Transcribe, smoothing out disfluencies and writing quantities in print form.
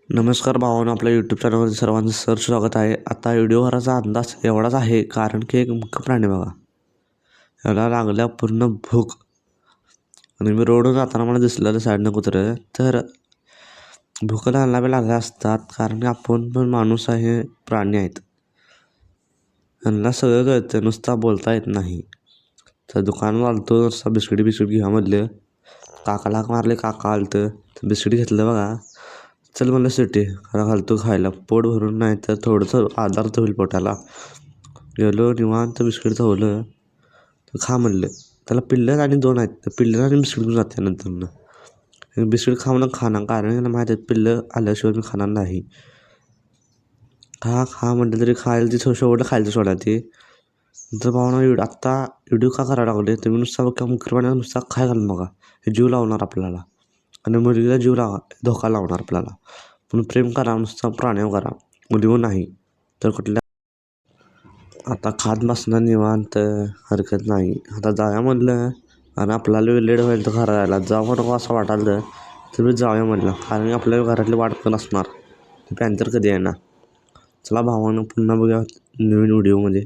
नमस्कार भावांनो, आपल्या यूट्यूब चॅनलमध्ये सर्वांचं स्वागत आहे. आता व्हिडिओ करायचा अंदाज एवढाच आहे, कारण की एक मुख्य प्राणी बघा, याला लागल्या पूर्ण भूक. आणि मी रोडवर जाताना मला दिसलेलं साईडनं कुत्रं, तर भूक लागल्या असतात, कारण की आपण पण माणूस आहे, प्राणी आहेत. यांना सगळं कळतं, नुसता बोलता येत नाही. तर दुकानात आलतो, नुसता बिस्किट घ्या म्हटलं. काकाला हाक मारले, काका आलतं तर बिस्किट घेतलं बघा. चल म्हणलं सिटी खरा घालतो खायला, पोट भरून नाही तर थोडंसं आधार तर होईल पोटाला. गेलो निवांत बिस्किट चावलं तर खा म्हणलं. त्याला पिल्लं आणि 2 आहेत, तर पिल्लं आणि बिस्किट घेऊन जाते नंतर बिस्किट खाऊन खाणार, कारण त्यांना माहीत आहे पिल्लं आल्याशिवाय मी खाणार नाही. खा म्हटलं तरी खायला ती शेवटं खायला सोडा ती. तर भावना आत्ता व्हिडिओ का करायला लागले, तुम्ही नुसता मुख्यपणे नुसता खाय घालून बघा, हे जीव लावणार आपल्याला. आणि मुलगीला जीव धोका लावणार आपल्याला. पण प्रेम करा, नुसता प्राण्यावर करा, मुलीवर नाही. तर कुठल्या आता खात बसणार निवांत, हरकत नाही. आता जाऊया म्हणलं, आणि आपल्याला लेट व्हायला तर करायला जावं नको असं वाटायला तर मी जाऊया म्हटलं, कारण आपल्या घरातली वाट पण असणार. ते पॅन्थर कधी येणार. चला भावानं पुन्हा बघूया नवीन व्हिडिओमध्ये.